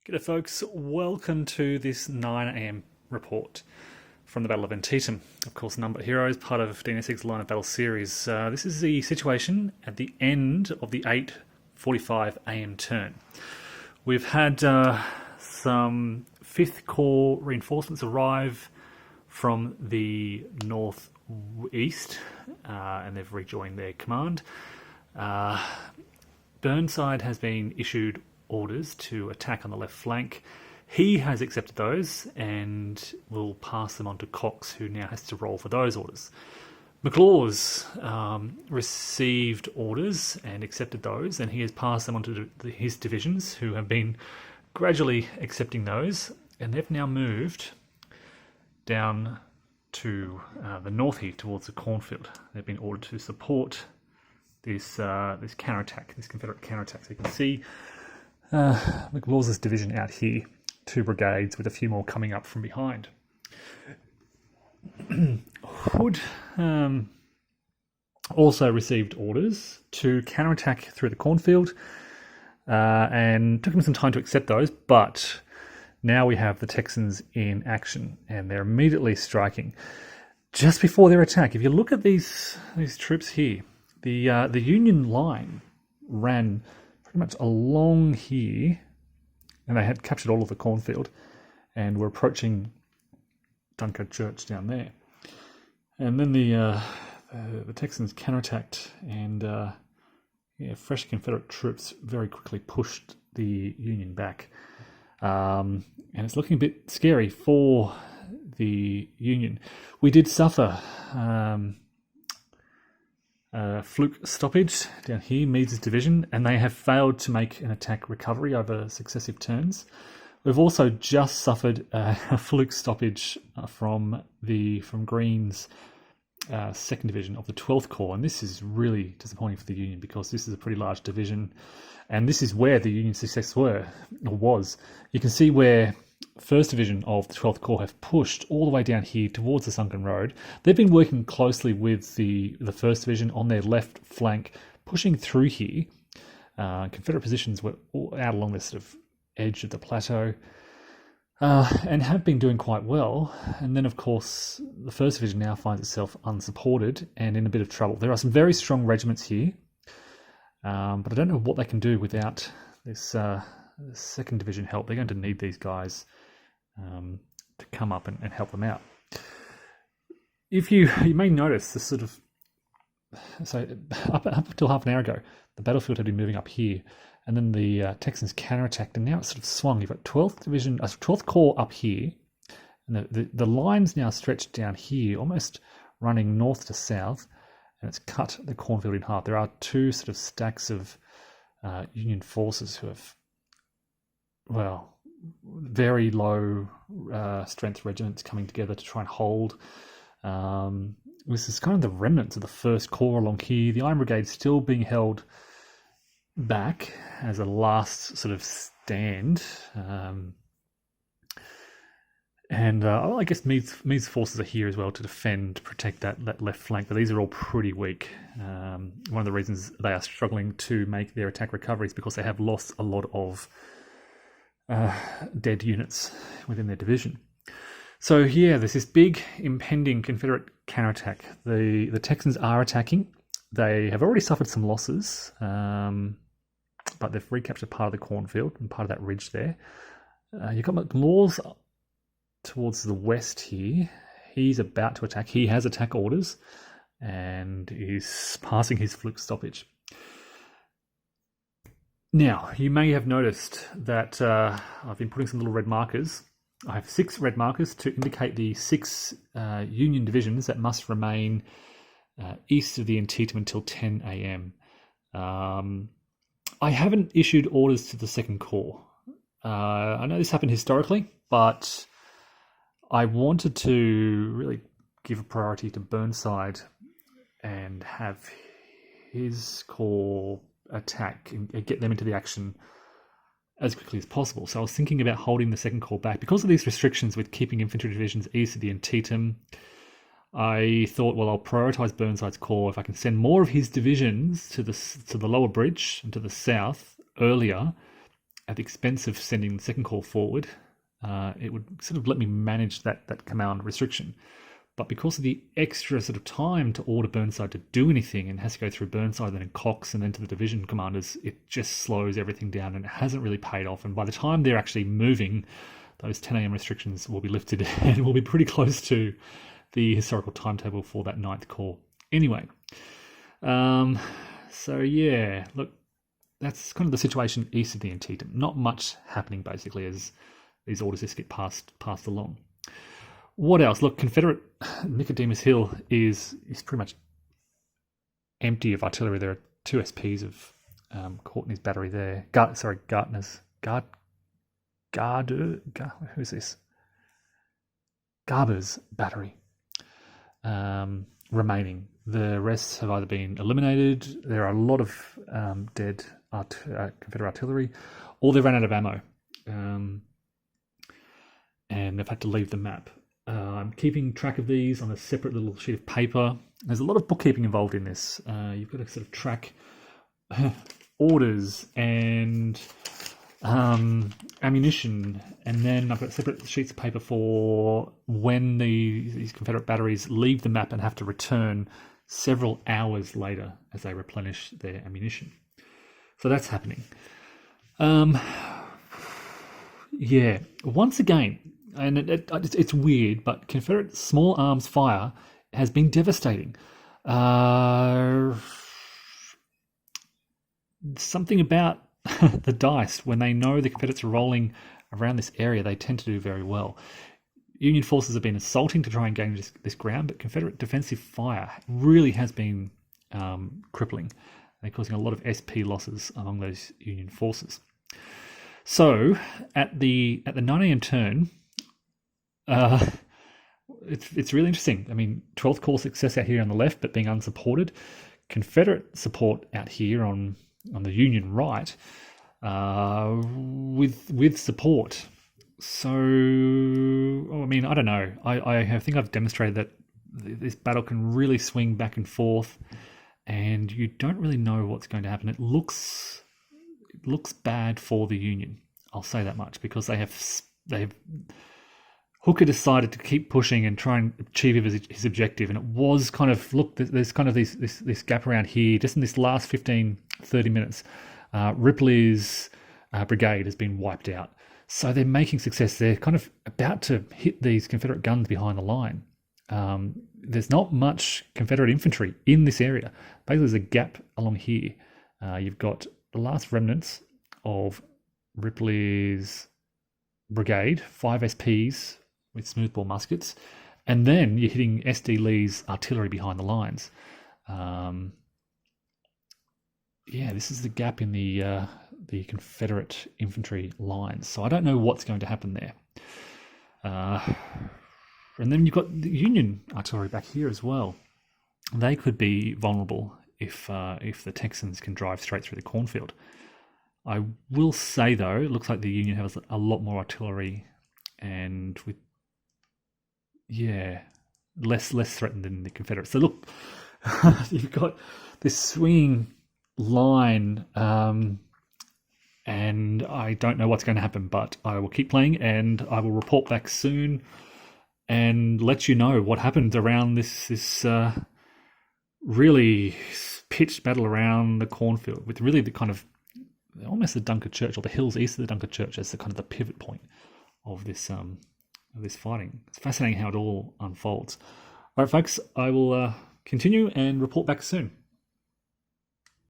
G'day folks, welcome to this 9am report from the Battle of Antietam. Of course, Number Heroes, part of DNSX's Line of Battle series. This is the situation at the end of the 8:45am turn. We've had some 5th Corps reinforcements arrive from the northeast, and they've rejoined their command. Burnside has been issued orders to attack on the left flank. He has accepted those and will pass them on to Cox, who now has to roll for those orders. McLaws received orders and accepted those, and he has passed them on to his divisions, who have been gradually accepting those, and they've now moved down to the north here towards the cornfield. They've been ordered to support this counterattack, this Confederate counterattack. So you can see McLaws' division out here, 2 brigades with a few more coming up from behind. Hood also received orders to counterattack through the cornfield, and took him some time to accept those, but now we have the Texans in action and they're immediately striking. Just before their attack, if you look at these troops here, the Union line ran pretty much along here, and they had captured all of the cornfield and were approaching Dunkirk Church down there. And then the Texans counterattacked, and fresh Confederate troops very quickly pushed the Union back. And it's looking a bit scary for the Union. We did suffer fluke stoppage down here, Meade's division, and they have failed to make an attack recovery over successive turns. We've also just suffered a fluke stoppage from Green's 2nd Division of the 12th Corps, and this is really disappointing for the Union because this is a pretty large division, and this is where the Union success was. You can see where 1st Division of the 12th Corps have pushed all the way down here towards the Sunken Road. They've been working closely with the 1st Division on their left flank, pushing through here. Confederate positions were all out along this sort of edge of the plateau, and have been doing quite well. And then, of course, the 1st Division now finds itself unsupported and in a bit of trouble. There are some very strong regiments here, but I don't know what they can do without this 2nd Division help. They're going to need these guys to come up and help them out. If you may notice the sort of, so up until half an hour ago, the battlefield had been moving up here, and then the Texans counterattacked, and now it's sort of swung. You've got 12th Corps up here, and the lines now stretched down here, almost running north to south, and it's cut the cornfield in half. There are 2 sort of stacks of Union forces who have, well, very low strength regiments coming together to try and hold. This is kind of the remnants of the 1st Corps along here. The Iron Brigade still being held back as a last sort of stand. I guess Meade's forces are here as well to protect that left flank, but these are all pretty weak. One of the reasons they are struggling to make their attack recovery is because they have lost a lot of dead units within their division. So yeah, there's this big impending Confederate counterattack. The Texans are attacking. They have already suffered some losses, but they've recaptured part of the cornfield and part of that ridge there. You've got McLaws towards the west here. He's about to attack. He has attack orders and is passing his fluke stoppage. Now, you may have noticed that I've been putting some little red markers. I have 6 red markers to indicate the 6 Union divisions that must remain east of the Antietam until 10 a.m. I haven't issued orders to the 2nd Corps. I know this happened historically, but I wanted to really give a priority to Burnside and have his corps attack and get them into the action as quickly as possible. So I was thinking about holding the 2nd Corps back. Because of these restrictions with keeping infantry divisions east of the Antietam, I thought, well, I'll prioritise Burnside's corps. If I can send more of his divisions to the lower bridge and to the south earlier, at the expense of sending the second corps forward, it would sort of let me manage that command restriction. But because of the extra sort of time to order Burnside to do anything and has to go through Burnside, then Cox, and then to the division commanders, it just slows everything down and it hasn't really paid off. And by the time they're actually moving, those 10 a.m. restrictions will be lifted and we'll be pretty close to the historical timetable for that 9th Corps. Anyway, so yeah, look, that's kind of the situation east of the Antietam. Not much happening basically as these orders just get passed along. What else? Look, Confederate Nicodemus Hill is pretty much empty of artillery. There are 2 SPs of Courtney's battery there. Who's this? Garber's battery remaining. The rest have either been eliminated. There are a lot of dead Confederate artillery, or they ran out of ammo, and they've had to leave the map. I'm keeping track of these on a separate little sheet of paper. There's a lot of bookkeeping involved in this. You've got to sort of track orders and ammunition, and then I've got separate sheets of paper for when these Confederate batteries leave the map and have to return several hours later as they replenish their ammunition. So that's happening. Yeah, once again, and it's weird, but Confederate small arms fire has been devastating. Something about the dice, when they know the Confederates are rolling around this area, they tend to do very well. Union forces have been assaulting to try and gain this ground, but Confederate defensive fire really has been crippling. They're causing a lot of SP losses among those Union forces. So at the 9 a.m. turn, it's really interesting. I mean, 12th Corps success out here on the left, but being unsupported. Confederate support out here on the Union right, with support. So, I mean, I don't know. I think I've demonstrated that this battle can really swing back and forth, and you don't really know what's going to happen. It looks bad for the Union. I'll say that much, because they've Hooker decided to keep pushing and try and achieve his objective, and it was kind of, look, there's kind of this gap around here, just in this last 15-30 minutes. Ripley's brigade has been wiped out, so they're making success. They're kind of about to hit these Confederate guns behind the line. There's not much Confederate infantry in this area. Basically, there's a gap along here. You've got the last remnants of Ripley's brigade, 5 SPs with smoothbore muskets, and then you're hitting SD Lee's artillery behind the lines. This is the gap in the Confederate infantry lines. So I don't know what's going to happen there. And then you've got the Union artillery back here as well. They could be vulnerable if the Texans can drive straight through the cornfield. I will say, though, it looks like the Union has a lot more artillery, and with less threatened than the Confederates. So look, you've got this swinging line, and I don't know what's going to happen, but I will keep playing, and I will report back soon and let you know what happened around this really pitched battle around the cornfield, with really the kind of almost the Dunker Church, or the hills east of the Dunker Church, as the kind of the pivot point of this fighting. It's fascinating how it all unfolds. All right, folks, I will continue and report back soon.